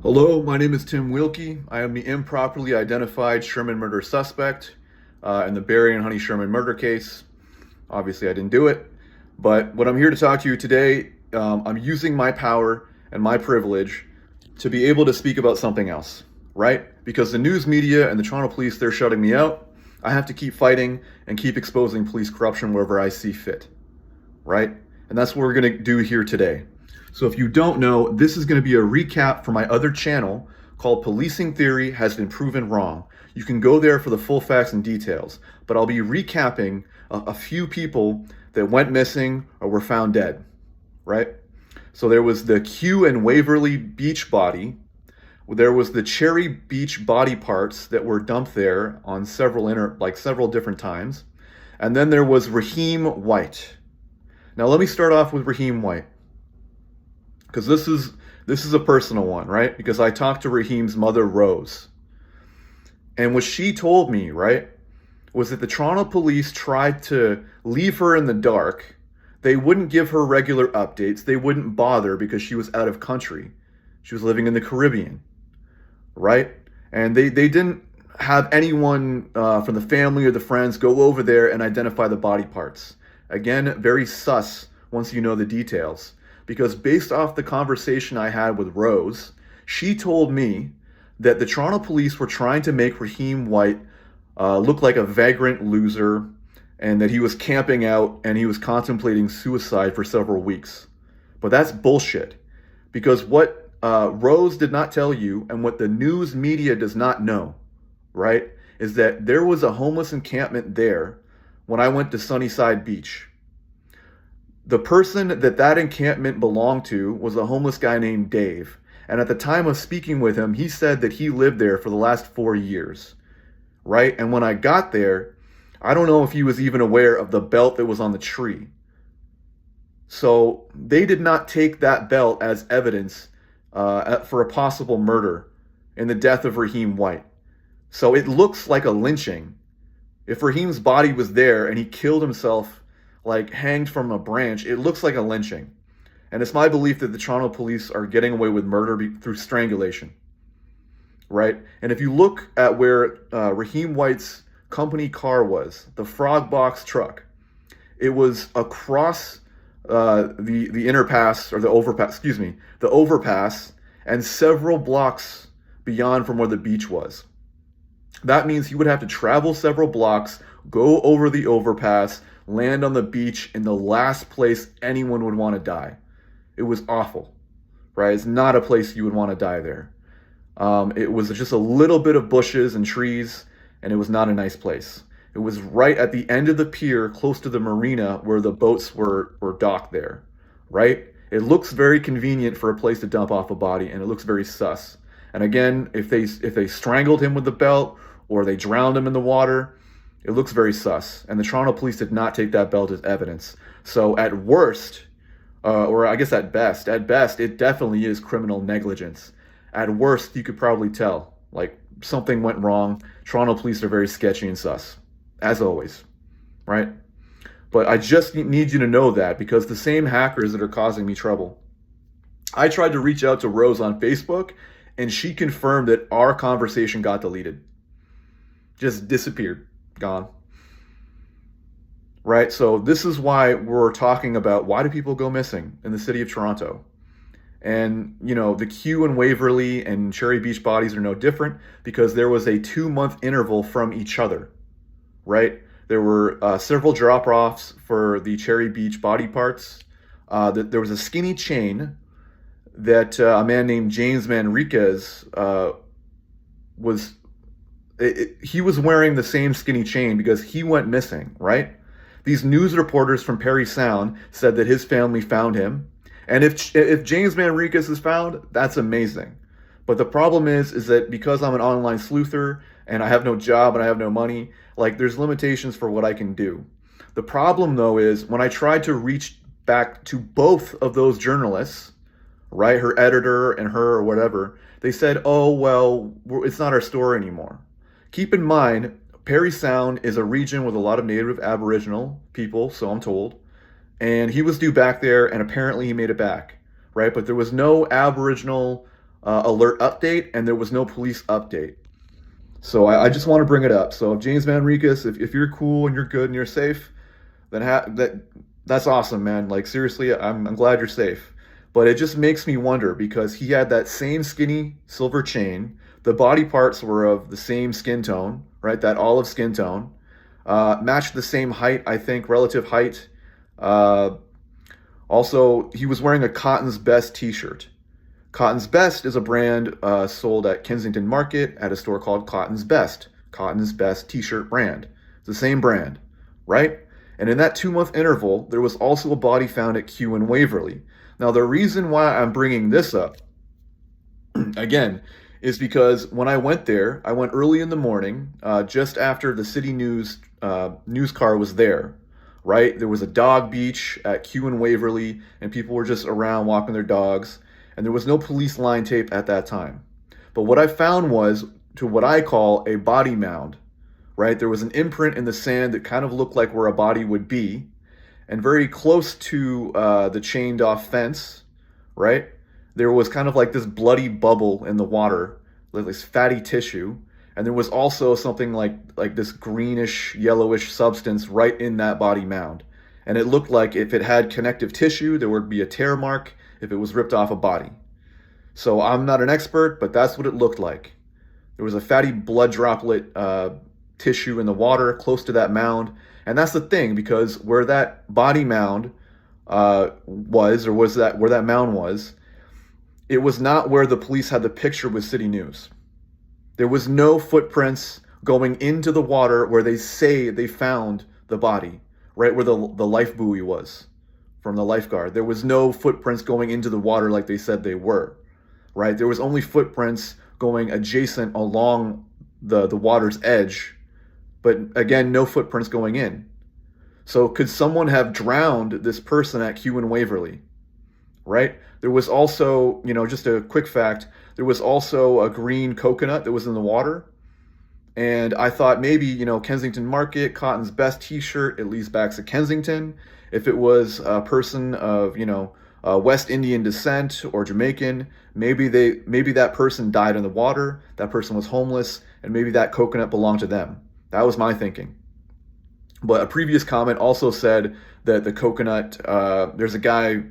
Hello, my name is Tim Wilkie. I am the improperly identified Sherman murder suspect in the Barry and Honey Sherman murder case. Obviously, I didn't do it, but what I'm here to talk to you today, I'm using my power and my privilege to be able to speak about something else, right? Because the news media and the Toronto police, they're shutting me out. I have to keep fighting and keep exposing police corruption wherever I see fit, right? And that's what we're going to do here today. So if you don't know, this is going to be a recap for my other channel called Policing Theory Has Been Proven Wrong. You can go there for the full facts and details, but I'll be recapping a few people that went missing or were found dead, right? So there was the Kew and Waverly beach body. There was the Cherry Beach body parts that were dumped there on several different times. And then there was Raheem White. Now let me start off with Raheem White, because this is a personal one, right? Because I talked to Raheem's mother, Rose, and what she told me, right, was that the Toronto police tried to leave her in the dark. They wouldn't give her regular updates. They wouldn't bother because she was out of country. She was living in the Caribbean, right? And they didn't have anyone from the family or the friends go over there and identify the body parts. Again, very sus once you know the details. Because based off the conversation I had with Rose, she told me that the Toronto police were trying to make Raheem White look like a vagrant loser, and that he was camping out and he was contemplating suicide for several weeks. But that's bullshit. Because what Rose did not tell you, and what the news media does not know, right, is that there was a homeless encampment there when I went to Sunnyside Beach. The person that encampment belonged to was a homeless guy named Dave. And at the time of speaking with him, he said that he lived there for the last 4 years, right? And when I got there, I don't know if he was even aware of the belt that was on the tree. So they did not take that belt as evidence for a possible murder in the death of Raheem White. So it looks like a lynching. If Raheem's body was there and he killed himself like hanged from a branch, it looks like a lynching. And it's my belief that the Toronto police are getting away with murder through strangulation, right? And if you look at where Raheem White's company car was, the Frog Box truck, it was across the interpass, or the overpass, the overpass, and several blocks beyond from where the beach was. That means he would have to travel several blocks, go over the overpass, land on the beach in the last place anyone would want to die. It was awful, right? It's not a place you would want to die there. It was just a little bit of bushes and trees, and it was not a nice place. It was right at the end of the pier, close to the marina where the boats were docked there, right? It looks very convenient for a place to dump off a body, and it looks very sus. And again, if they strangled him with the belt or they drowned him in the water, it looks very sus. And the Toronto police did not take that belt as evidence. So at worst, or I guess at best, it definitely is criminal negligence. At worst, you could probably tell, like, something went wrong. Toronto police are very sketchy and sus, as always, right? But I just need you to know that, because the same hackers that are causing me trouble. I tried to reach out to Rose on Facebook, and she confirmed that our conversation got deleted. Just disappeared. Gone. Right? So this is why we're talking about, why do people go missing in the city of Toronto? And, you know, the Kew and Waverly and Cherry Beach bodies are no different, because there was a 2-month interval from each other, right? There were several drop-offs for the Cherry Beach body parts. There was a skinny chain that a man named James Manriquez he was wearing the same skinny chain because he went missing, right? These news reporters from Parry Sound said that his family found him. And if James Manriquez is found, that's amazing. But the problem is that because I'm an online sleuther and I have no job and I have no money, like, there's limitations for what I can do. The problem, though, is when I tried to reach back to both of those journalists, right, her editor and her or whatever, they said, oh, well, it's not our story anymore. Keep in mind, Parry Sound is a region with a lot of native Aboriginal people, so I'm told. And he was due back there, and apparently he made it back, right? But there was no Aboriginal alert update, and there was no police update. So I just want to bring it up. So if James Manriquez, if you're cool and you're good and you're safe, then that's awesome, man. Like seriously, I'm glad you're safe. But it just makes me wonder because he had that same skinny silver chain. The body parts were of the same skin tone, right? That olive skin tone. Matched the same height, I think, relative height. Uh, Also, he was wearing a Cotton's Best t-shirt. Cotton's Best is a brand sold at Kensington Market at a store called Cotton's Best. Cotton's Best t-shirt brand. It's the same brand, right? And in that 2-month interval, there was also a body found at Kew and Waverly. Now, the reason why I'm bringing this up, again, is because when I went there, I went early in the morning, just after the city news car was there, right? There was a dog beach at Kew and Waverly, and people were just around walking their dogs, and there was no police line tape at that time. But what I found was to what I call a body mound, right? There was an imprint in the sand that kind of looked like where a body would be, and very close to the chained off fence, right? There was kind of like this bloody bubble in the water, like this fatty tissue. And there was also something like this greenish, yellowish substance right in that body mound. And it looked like if it had connective tissue, there would be a tear mark if it was ripped off a body. So I'm not an expert, but that's what it looked like. There was a fatty blood droplet tissue in the water close to that mound. And that's the thing, because where that body mound where that mound was, it was not where the police had the picture with City News. There was no footprints going into the water where they say they found the body, right where the life buoy was from the lifeguard. There was no footprints going into the water like they said they were, right? There was only footprints going adjacent along the water's edge, but again, no footprints going in. So could someone have drowned this person at Kew and Waverly, right? There was also, just a quick fact, there was also a green coconut that was in the water. And I thought maybe, Kensington Market, Cotton's Best t-shirt, it leads back to Kensington. If it was a person of, West Indian descent or Jamaican, maybe that person died in the water, that person was homeless, and maybe that coconut belonged to them. That was my thinking. But a previous comment also said that the coconut, there's a guy,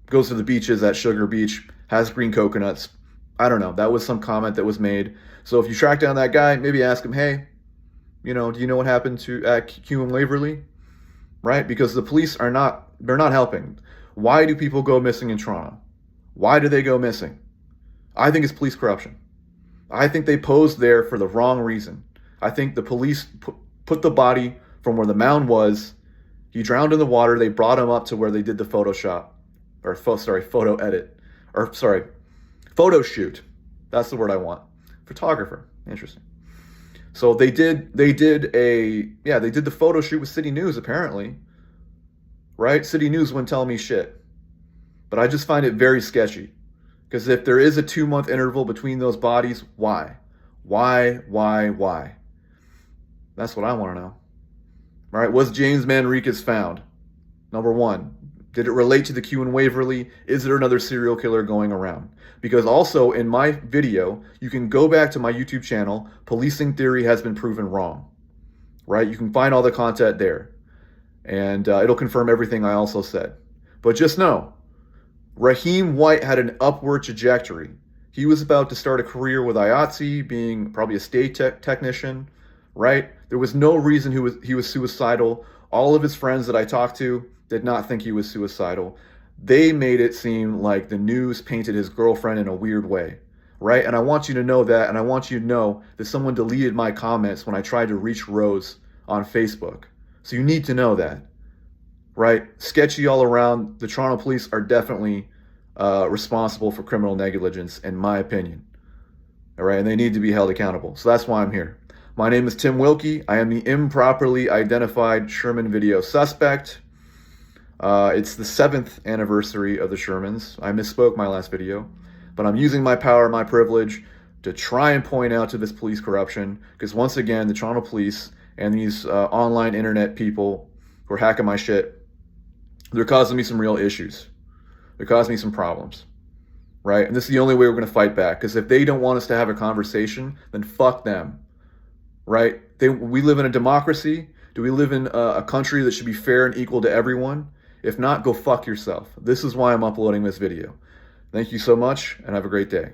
goes to the beaches at Sugar Beach, has green coconuts. I don't know. That was some comment that was made. So if you track down that guy, maybe ask him, hey, do you know what happened at Kew and Waverly? Right? Because the police they're not helping. Why do people go missing in Toronto? Why do they go missing? I think it's police corruption. I think they posed there for the wrong reason. I think the police put the body from where the mound was. He drowned in the water. They brought him up to where they did the photo shoot. That's the word I want. Photographer. Interesting. So they did the photo shoot with City News apparently. Right? City News wouldn't tell me shit. But I just find it very sketchy. Because if there is a 2-month interval between those bodies, why? Why? That's what I want to know. All right, was James Manriquez found? Number one, did it relate to the Kew and Waverly? Is there another serial killer going around? Because also in my video, you can go back to my YouTube channel, Policing Theory Has Been Proven Wrong. Right? You can find all the content there. And it'll confirm everything I also said. But just know, Raheem White had an upward trajectory. He was about to start a career with IATSE, being probably a state technician, right? There was no reason he was suicidal. All of his friends that I talked to did not think he was suicidal. They made it seem like the news painted his girlfriend in a weird way, right? And I want you to know that, and I want you to know that someone deleted my comments when I tried to reach Rose on Facebook. So you need to know that, right? Sketchy all around. The Toronto police are definitely responsible for criminal negligence, in my opinion. All right, and they need to be held accountable. So that's why I'm here. My name is Tim Wilkie. I am the improperly identified Sherman video suspect. It's the 7th anniversary of the Shermans. I misspoke my last video, but I'm using my power, my privilege, to try and point out to this police corruption, because once again, the Toronto police and these online internet people who are hacking my shit, they're causing me some real issues. They're causing me some problems, right? And this is the only way we're going to fight back, because if they don't want us to have a conversation, then fuck them, right? We live in a democracy. Do we live in a country that should be fair and equal to everyone? If not, go fuck yourself. This is why I'm uploading this video. Thank you so much, and have a great day.